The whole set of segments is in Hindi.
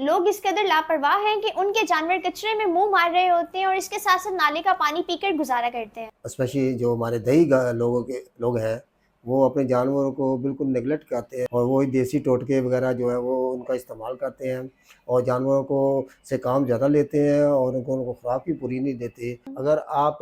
लोग इस कदर लापरवाह हैं कि उनके जानवर कचरे में मुंह मार रहे होते हैं और इसके साथ साथ नाले का पानी पीकर गुजारा करते हैं। स्पेशली जो हमारे लोग हैं, वो अपने जानवरों को बिल्कुल नेगलेक्ट करते हैं और वही देसी टोटके वगैरह जो है वो उनका इस्तेमाल करते हैं और जानवरों को से काम ज़्यादा लेते हैं और उनको खुराक भी पूरी नहीं देते। अगर आप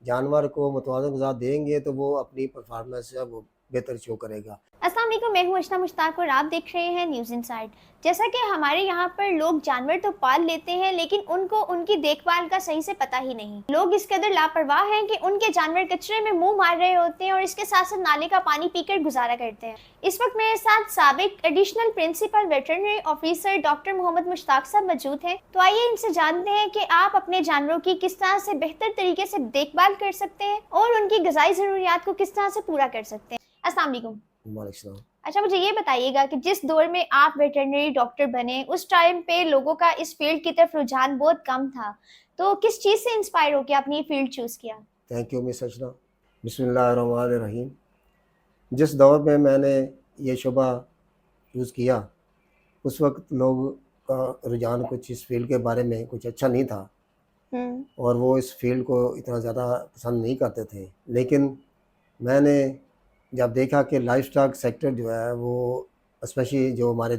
जानवर को मुतवाज़न ग़िज़ा देंगे तो वो अपनी परफ़ॉर्मेंस है वो बेहतर शो करेगा। अस्सलाम वालेकुम, मैं हूं अशना मुश्ताक और आप देख रहे हैं न्यूज़ इनसाइड। जैसा कि हमारे यहाँ पर लोग जानवर तो पाल लेते हैं लेकिन उनको उनकी देखभाल का सही से पता ही नहीं। लोग इस कदर लापरवाह हैं कि उनके जानवर कचरे में मुंह मार रहे होते हैं और इसके साथ साथ नाले का पानी पीकर गुजारा करते हैं। इस वक्त मेरे साथ साबिक additional principal veterinary officer doctor Mohammad Mushtaq साहब मौजूद हैं। तो आइए इनसे जानते हैं कि आप अपने जानवरों की किस तरह से बेहतर तरीके से देखभाल कर सकते हैं और उनकी ग़िज़ाई ज़रूरियात को किस तरह से पूरा कर सकते हैं। अस्सलाम वालेकुम। वालेकुम। अच्छा, मुझे ये बताइएगा कि जिस दौर में आप वेटरनरी डॉक्टर बने उस टाइम पे लोगों का इस फील्ड की तरफ रुझान बहुत कम था, तो किस चीज़ से इंस्पायर होके आपने ये फील्ड चूज़ किया? Thank you miss Ashna. बिस्मिल्लाहिर्रहमानिर्रहीम। जिस दौर में मैंने ये शुबा चूज़ किया, उस वक़्त लोग का रुझान कुछ इस फ़ील्ड के बारे में कुछ अच्छा नहीं था हुँ। और वो इस फ़ील्ड को इतना ज़्यादा पसंद नहीं करते थे। लेकिन मैंने जब देखा कि लाइफ़स्टॉक सेक्टर जो है वो स्पेशली जो हमारे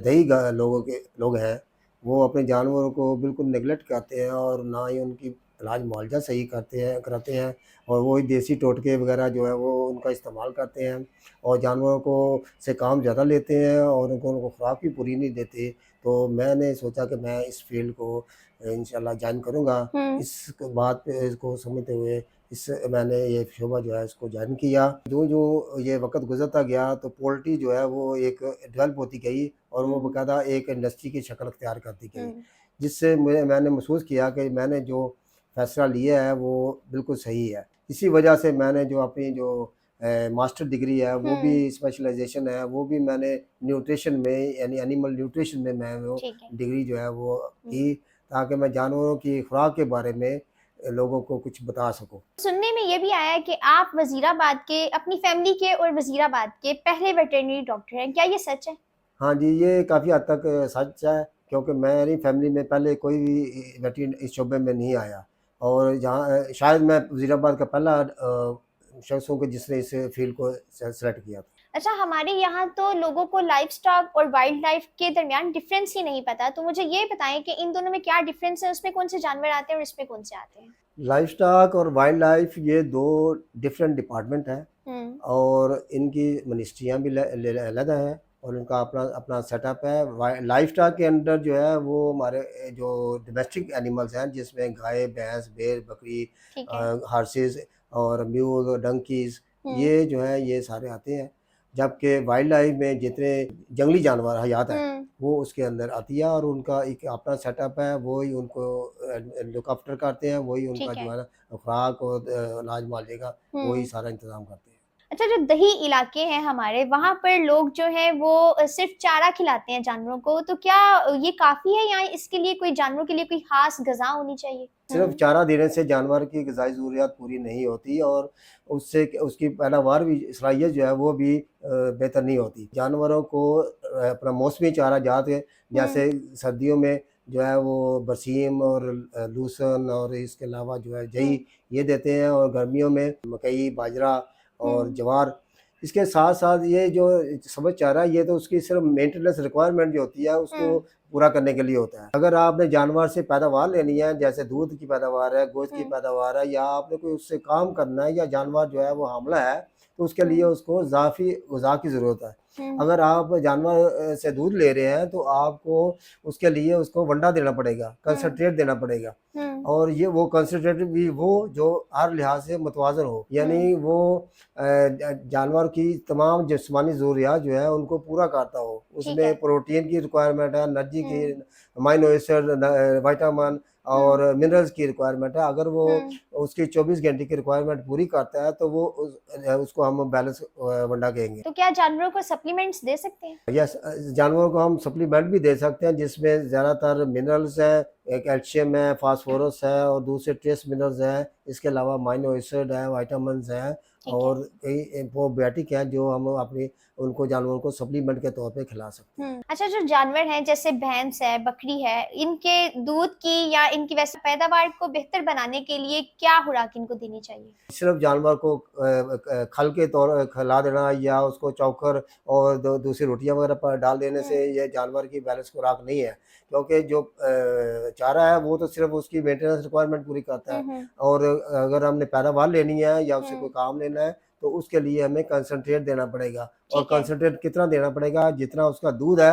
लोग हैं, वो अपने जानवरों को बिल्कुल नेगलेक्ट करते हैं और ना ही उनकी इलाज मुआवजा सही कराते हैं और वही देसी टोटके वगैरह जो है वो उनका इस्तेमाल करते हैं और जानवरों को से काम ज़्यादा लेते हैं और उनको खुराक भी पूरी नहीं देते। तो मैंने सोचा कि मैं इस फ़ील्ड को इंशाल्लाह जॉइन करूँगा। हुँ। इस बात पे इसको समझते हुए इस मैंने ये शोबा जो है इसको जॉइन किया। जो ये वक़्त गुज़रता गया तो पोल्ट्री जो है वो एक डेवलप होती गई और वो हुँ। बाकायदा एक इंडस्ट्री की शक्ल अख्तियार करती गई। हुँ। जिससे मैंने महसूस किया कि मैंने जो फ़ैसला लिया है वो बिल्कुल सही है। इसी वजह से मैंने जो अपनी जो मास्टर डिग्री है वो भी हुँ। स्पेशलाइज़ेशन है वो भी मैंने न्यूट्रिशन में यानी एनिमल न्यूट्रिशन में मैं वो ठीक है। डिग्री जो है वो हुँ। की ताकि मैं जानवरों की खुराक के बारे में लोगों को कुछ बता सकूँ। सुनने में ये भी आया है कि आप वज़ीराबाद के अपनी फैमिली के और वज़ीराबाद के पहले वेटरनरी डॉक्टर हैं, क्या ये सच है? हाँ जी, ये काफ़ी हद तक सच है क्योंकि मेरी फैमिली में पहले कोई भी वेटरनरी इस शोबे में नहीं आया और जहाँ शायद मैं वज़ीराबाद का पहला शख्स हूँ कि जिसने इस फ़ील्ड को सेलेक्ट किया था। अच्छा, हमारे यहाँ तो लोगों को लाइवस्टॉक और वाइल्ड लाइफ के दरमियान डिफरेंस ही नहीं पता, तो मुझे ये बताएं कि इन दोनों में क्या डिफरेंस है, उसमें कौन से जानवर आते हैं और इसमें कौन से आते हैं? लाइवस्टॉक और वाइल्ड लाइफ ये 2 डिफरेंट डिपार्टमेंट हैं हम्म। और इनकी मिनिस्ट्रियाँ भी अलग हैं और इनका अपना अपना सेटअप है। लाइवस्टॉक के अंडर जो है वो हमारे जो डोमेस्टिक एनिमल्स हैं जिसमें गाय, भैंस, भेड़, बकरी, ठीक है। हॉर्सेस और म्यूल, डंकीज़ हम्म। ये जो है ये सारे आते हैं। जबकि वाइल्ड लाइफ में जितने जंगली जानवर हयात हैं हम्म। वो उसके अंदर आती है और उनका एक अपना सेटअप है, वही उनको लुक आफ्टर करते हैं, वही उनका ठीक है। जो है ना खुराक और इलाज मुआवजे का वही हम्म। सारा इंतज़ाम करते हैं। अच्छा, जो दही इलाके हैं हमारे वहाँ पर लोग जो है वो सिर्फ चारा खिलाते हैं जानवरों को, तो क्या ये काफी है या इसके लिए कोई जानवरों के लिए कोई खास ग़िज़ा होनी चाहिए? सिर्फ हम्म। चारा देने से जानवर की ग़िज़ाई ज़रूरियात पूरी नहीं होती और उससे उसकी पैदावार भी सलाहियत जो है वो भी बेहतर नहीं होती। जानवरों को अपना मौसमी चारा जात है हम्म। जैसे सर्दियों में जो है वो बरसीम और लूसन और इसके अलावा जो है हम्म। जई ये देते हैं और गर्मियों में मकई, बाजरा और हम्म। ज्वार। इसके साथ-साथ ये जो सब्ज़ चारा है ये तो उसकी सिर्फ मेंटेनेंस रिक्वायरमेंट जो होती है उसको हम्म। पूरा करने के लिए होता है। अगर आपने जानवर से पैदावार लेनी है, जैसे दूध की पैदावार है, गोश्त की हम्म। पैदावार है या आपने कोई उससे काम करना है या जानवर जो है वो हामला है, तो उसके लिए हम्म। उसको इज़ाफ़ी ग़िज़ा की ज़रूरत है। हम्म। अगर आप जानवर से दूध ले रहे हैं, तो आपको उसके लिए उसको वंडा देना पड़ेगा, हम्म। कंसंट्रेट देना पड़ेगा हम्म। और ये वो कंसंट्रेट भी वो जो हर लिहाज से मुतवाज़न हो। हम्म। यानी वो जानवर की तमाम जिस्मानी ज़रूरियात जो है उनको पूरा करता हो। ठीक उसमें है। प्रोटीन की रिक्वायरमेंट है, एनर्जी की, हम्म। अमाइनो एसिड, विटामिन और हम्म। मिनरल्स की रिक्वायरमेंट है। अगर वो हम्म। उसकी 24 घंटे की रिक्वायरमेंट पूरी करता है, तो वो उसको हम बैलेंस वंडा कहेंगे। तो क्या जानवरों को सप्लीमेंट्स दे सकते हैं? यस, जानवरों को हम सप्लीमेंट भी दे सकते हैं जिसमें ज़्यादातर मिनरल्स हैं, कैल्शियम है, फास्फोरस है और दूसरे ट्रेस मिनरल्स हैं। इसके अलावा अमाइनो एसिड है, विटामिन्स हैं ठीक है। और कई प्रोबायोटिक हैं जो हम अपनी उनको जानवरों को सप्लीमेंट के तौर पे खिला सकते हैं। अच्छा, जो जानवर हैं जैसे भैंस है, बकरी है, इनके दूध की या इनकी वैसे पैदावार को बेहतर बनाने के लिए क्या खुराक इनको देनी चाहिए? सिर्फ जानवर को खल के तौर खिला देना या उसको चोकर और दूसरी रोटियां वगैरह पर डाल देने से ये जानवर की बैलेंस खुराक नहीं है, क्योंकि जो चारा है वो तो सिर्फ उसकी मेंटेनेंस रिक्वायरमेंट पूरी करता है। और अगर हमने पैदावार लेनी है या उससे कोई काम लेना है तो उसके लिए हमें कंसंट्रेट देना पड़ेगा। और ठीक है। कंसंट्रेट कितना देना पड़ेगा? जितना उसका दूध है,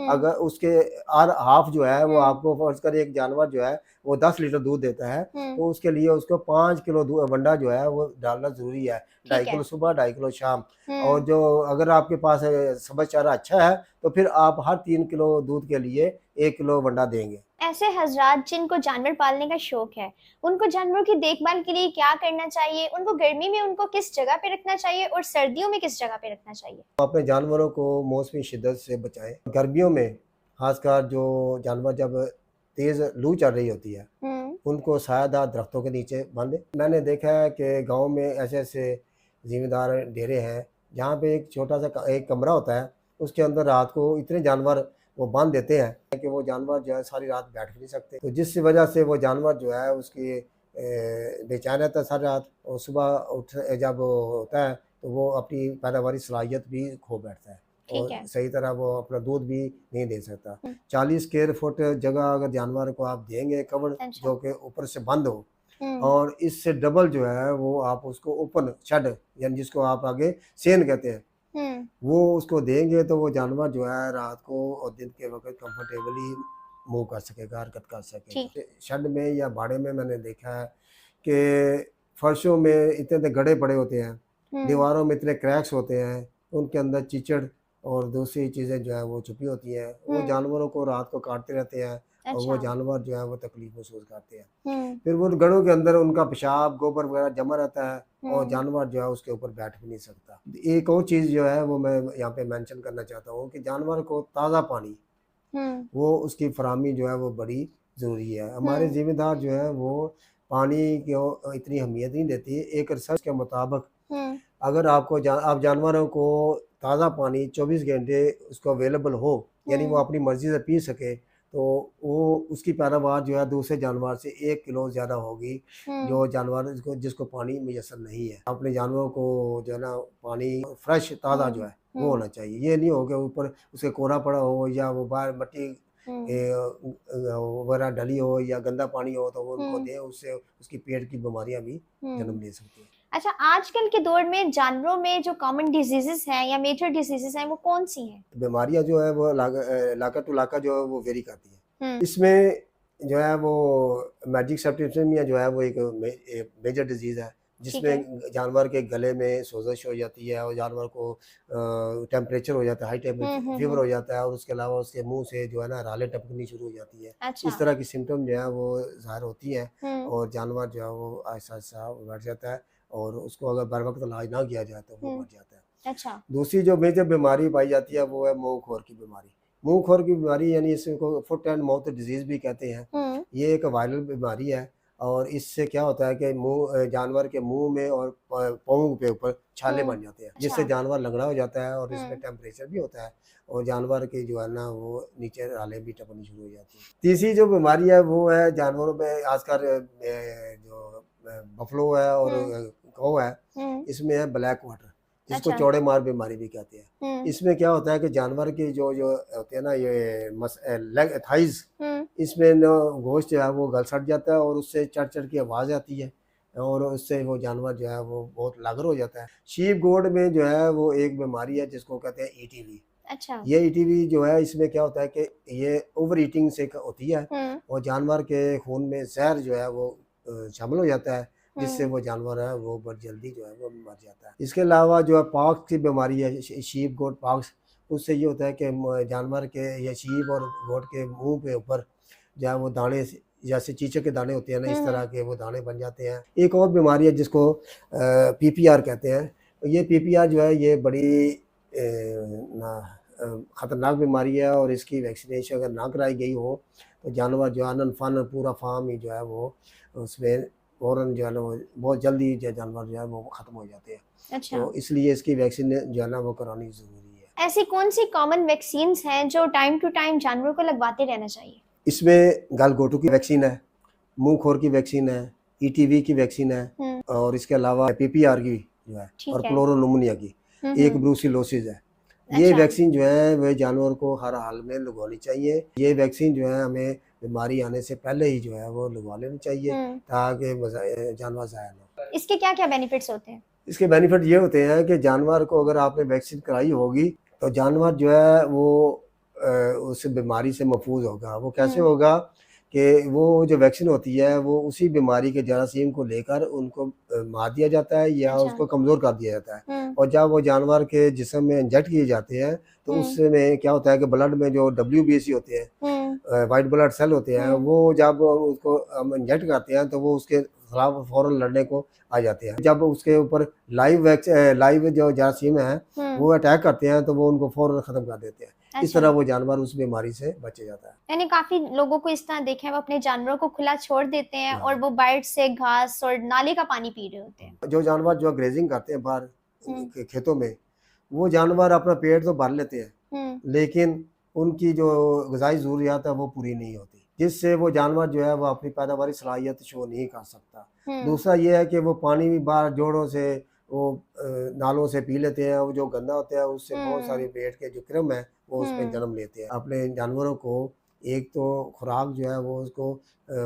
अगर उसके हाफ जो है वो आपको फर्ज कर एक जानवर जो है वो 10 लीटर दूध देता है तो उसके लिए उसको 5 किलो वंडा जो है वो डालना ज़रूरी है। 2.5 किलो सुबह, 2.5 किलो शाम। और जो अगर आपके पास सब्ज़ चारा अच्छा है तो फिर आप हर 3 किलो दूध के लिए 1 किलो वंडा देंगे। ऐसे हजरात जिनको जानवर पालने का शौक है, उनको जानवरों की देखभाल के लिए क्या करना चाहिए? उनको गर्मी में उनको किस जगह पे रखना चाहिए और सर्दियों में किस जगह पे रखना चाहिए? अपने जानवरों को मौसमी शिद्दत से बचाएं। गर्मियों में खासकर जो जानवर जब तेज़ लू चल रही होती है उनको सायादार दरख्तों के नीचे बांधें। मैंने देखा है कि गांव में ऐसे ऐसे ज़िम्मेदार डेरे हैं जहाँ पे एक छोटा सा एक कमरा होता है, उसके अंदर रात को इतने जानवर वो बांध देते हैं कि वो जानवर जो है सारी रात बैठ भी नहीं सकते, तो जिस वजह से वो जानवर जो है उसकी बेचैन रहता है सारी रात और सुबह उठ जब वो होता है तो वो अपनी पैदावारी सलाहियत भी खो बैठता है और सही तरह वो अपना दूध भी नहीं दे सकता। 40 स्क्वायर फुट जगह अगर जानवर को आप देंगे कवर जो कि ऊपर से बंद हो और इससे डबल जो है वो आप उसको ओपन शेड यानी जिसको आप आगे सेन कहते हैं वो उसको देंगे तो वो जानवर जो है रात को और दिन के वक्त कंफर्टेबली मूव कर सकेगा, हरकत कर सकेगा। शेड में या भाड़े में मैंने देखा है कि फर्शों में इतने गड्ढे पड़े होते हैं, दीवारों में इतने क्रैक्स होते हैं, उनके अंदर कीचड़ और दूसरी चीज़ें जो है वो छुपी होती हैं। वो जानवरों को रात को काटते रहते हैं और वो जानवर जो है वो तकलीफ महसूस करते हैं। फिर वो गढ़ों के अंदर उनका पेशाब गोबर वगैरह जमा रहता है और जानवर जो है उसके ऊपर बैठ भी नहीं सकता। एक और चीज़ जो है वो मैं यहाँ पे मेंशन करना चाहता हूँ कि जानवर को ताज़ा पानी वो उसकी फराहमी जो है वो बड़ी ज़रूरी है। हमारे ज़िम्मेदार जो है वो पानी को इतनी अहमियत नहीं देती। एक रिसर्च के मुताबिक अगर आपको आप जानवरों को ताज़ा पानी 24 घंटे उसको अवेलेबल हो यानी वो अपनी मर्ज़ी से पी सके तो वो उसकी पैदावार जो है दूसरे जानवर से 1 किलो ज़्यादा होगी जो जानवर जिसको पानी मुयसर नहीं है। अपने जानवरों को जो है ना पानी फ्रेश ताज़ा जो है वो होना चाहिए। ये नहीं हो कि ऊपर उसके कोरा पड़ा हो या वो बाहर मट्टी वगैरह डली हो या गंदा पानी हो तो वो उनको दें, उससे उसकी पेट की बीमारियां भी जन्म ले सकती हैं। अच्छा, आजकल के दौर में जानवरों में जो कॉमन डिजीजेस हैं या मेजर डिजीजेस हैं वो कौन सी हैं? बीमारियां जो है वो इलाका टू इलाका जो है वो वेरी करती है। इसमें जो है वो मैजिक सेप्टिसेमिया जो है वो एक मेजर डिजीज़ है जिसमें जानवर के गले में सोजश हो जाती है और जानवर को टेम्परेचर हो जाता है, हाई टेम्परेचर फीवर हो जाता है और उसके अलावा उसके मुंह से जो है ना रालें टपकनी शुरू हो जाती है। इस तरह की सिम्टम जो है वो ज़ाहिर होती है और जानवर जो है वो आहिस्ता आहिस्ता बढ़ जाता है और उसको अगर बर वक्त इलाज ना किया जाए तो वो मर जाता है। अच्छा। दूसरी जो मेजर बीमारी पाई जाती है वो है मुँह खोर की बीमारी। मुँह खोर की बीमारी यानी इसको फुट एंड माउथ डिजीज़ भी कहते हैं। ये एक वायरल बीमारी है और इससे क्या होता है कि मुंह जानवर के मुंह में और पाँव के ऊपर छाले बन जाते हैं जिससे जानवर लंगड़ा हो जाता है और इसमें टेम्परेचर भी होता है और जानवर की जो है ना वो नीचे रालें भी टपकनी शुरू हो जाती है। तीसरी जो बीमारी है वो है जानवरों में खासकर जो बफलो है और गौ है इसमें है ब्लैक वाटर जिसको चौड़े मार बीमारी भी कहते हैं। इसमें क्या होता है कि जानवर के जो होते हैं ना ये लेग थाइज इसमें गोश्त जो है वो गल सड़ जाता है और उससे चढ़ चढ़ की आवाज़ आती है और उससे वो जानवर जो है वो बहुत लागर हो जाता है। शीप गोट में जो है वो एक बीमारी है जिसको कहते हैं ईटीवी। अच्छा। ये ईटीवी जो है इसमें क्या होता है कि ये ओवर ईटिंग से होती है और जानवर के खून में जहर जो है वो शामिल हो जाता है जिससे वो जानवर है वो बहुत जल्दी जो है वो मर जाता है। इसके अलावा जो है पॉक्स की बीमारी है शीप गोट पॉक्स, उससे ये होता है कि जानवर के या शीप और गोट के मुंह के ऊपर जो है वो दाने जैसे चीचे के दाने होते हैं ना इस तरह के वो दाने बन जाते हैं। एक और बीमारी है जिसको पीपीआर कहते हैं। ये पीपीआर जो है ये बड़ी ख़तरनाक बीमारी है और इसकी वैक्सीनेशन अगर ना कराई गई हो तो जानवर जो है अनफन पूरा फार्म ही जो है वो उसमें फ़ौरन जो है ना वो बहुत जल्दी जो जानवर जो है वो ख़त्म हो जाते हैं। अच्छा, तो इसलिए इसकी वैक्सीन जो है ना वो करानी ज़रूरी है। ऐसी कौन सी कॉमन वैक्सीन्स हैं जो टाइम टू टाइम जानवरों को लगवाते रहना चाहिए? इसमें गलघोटू की वैक्सीन है, मुँह खुर की वैक्सीन है, ईटीवी की वैक्सीन है और इसके अलावा पीपीआर की जो है और ठीक है। क्लोरोनिमोनिया की, एक ब्रूसिलोसिस है। ये अच्छा, वैक्सीन जो है वह जानवर को हर हाल में लगवानी चाहिए। ये वैक्सीन जो है हमें बीमारी आने से पहले ही जो है वो लगवा लेनी चाहिए ताकि जानवर ज़ाया ना हो। इसके क्या-क्या बेनिफिट्स होते हैं? इसके बेनिफिट ये होते हैं कि जानवर को अगर आपने वैक्सीन कराई होगी तो जानवर जो है वो उस बीमारी से महफूज होगा। वो कैसे होगा कि वो जो वैक्सीन होती है वो उसी बीमारी के जरासीम को लेकर उनको मार दिया जाता है या अच्छा। उसको कमज़ोर कर दिया जाता है। और जब वो जानवर के जिस्म में इंजेक्ट किए जाते हैं तो उसमें क्या होता है कि ब्लड में जो डब्ल्यूबीसी होते हैं, वाइट ब्लड सेल होते हैं, वो जब उसको हम इंजेक्ट करते हैं तो वो उसके खिलाफ फ़ौरन लड़ने को आ जाते हैं। जब उसके ऊपर लाइव जो जरासीम है वो अटैक करते हैं तो वो उनको फ़ौरन ख़त्म कर देते हैं। इस अच्छा। तरह वो जानवर उस बीमारी से बच जाता है। मैंने काफ़ी लोगों को इस तरह देखा है, वो अपने जानवरों को खुला छोड़ देते हैं और हाँ। वो बाइट से घास और नाले का पानी पी रहे होते हैं। जो जानवर जो ग्रेजिंग करते हैं बाहर खेतों में, वो जानवर अपना पेट तो भर लेते हैं, लेकिन उनकी जो ग़िज़ाई ज़रूरियात है वो पूरी नहीं होती, जिससे वो जानवर जो है वो अपनी पैदावारी सलाहियत शो नहीं कर सकता। दूसरा ये है कि वो पानी भी बाहर जोड़ों से वो नालों से पी लेते हैं, वो जो गंदा होता है उससे बहुत सारी पेट के जो क्रम है वो उसमें जन्म लेते हैं। अपने जानवरों को एक तो खुराक जो है वो उसको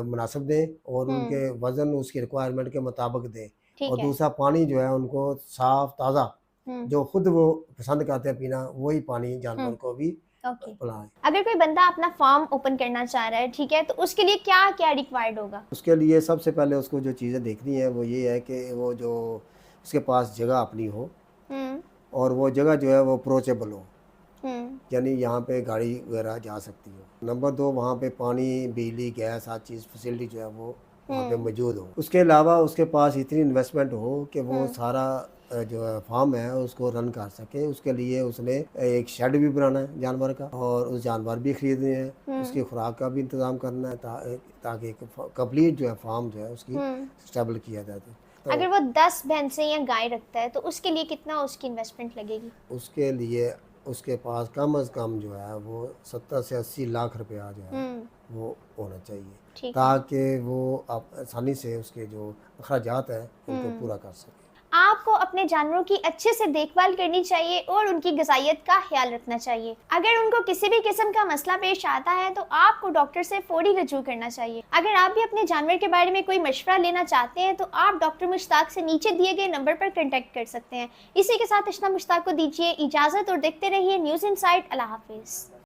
मुनासिब दें और उनके वज़न उसकी रिक्वायरमेंट के मुताबिक दें। ठीक और है। दूसरा पानी जो है उनको साफ़ ताज़ा जो खुद वो पसंद करते हैं पीना वही पानी जानवर को भी ओके। पिलाएं। अगर कोई बंदा अपना फार्म ओपन करना चाह रहा है, ठीक है, तो उसके लिए क्या-क्या रिक्वायर्ड होगा? उसके लिए सबसे पहले उसको जो चीज़ें देखनी है वो ये है कि वो जो उसके पास जगह अपनी हो और वो जगह जो है वो अप्रोचेबल हो, यानी यहाँ पे गाड़ी वगैरह जा सकती हो। नंबर 2 वहाँ पे पानी, बिजली, गैस हर चीज़ फैसिलिटी जो है वो वहाँ पे मौजूद हो। उसके अलावा उसके पास इतनी इन्वेस्टमेंट हो कि वो सारा जो है फार्म है उसको रन कर सके। उसके लिए उसने एक शेड भी बनाना है जानवर का और उस जानवर भी खरीदने हैं, उसकी खुराक का भी इंतज़ाम करना है ताकि एक कंप्लीट जो है फार्म जो है उसकी स्टेबल किया जाए। तो अगर वो 10 भैंसें या गाय रखता है तो उसके लिए कितना उसकी इन्वेस्टमेंट लगेगी? उसके लिए उसके पास कम से कम जो है वो 70 से 80 लाख रुपया जो है वो होना चाहिए ताकि वो आसानी से उसके जो अखराजात हैं उनको पूरा कर सके। आपको अपने जानवरों की अच्छे से देखभाल करनी चाहिए और उनकी ग़िज़ाइयत का ख्याल रखना चाहिए। अगर उनको किसी भी किस्म का मसला पेश आता है तो आपको डॉक्टर से फ़ौरी रजू करना चाहिए। अगर आप भी अपने जानवर के बारे में कोई मशवरा लेना चाहते हैं तो आप डॉक्टर मुश्ताक से नीचे दिए गए नंबर पर कॉन्टैक्ट कर सकते हैं। इसी के साथ अशना मुश्ताक को दीजिए इजाज़त और देखते रहिए न्यूज़ इनसाइट। अल्लाह हाफ़िज़।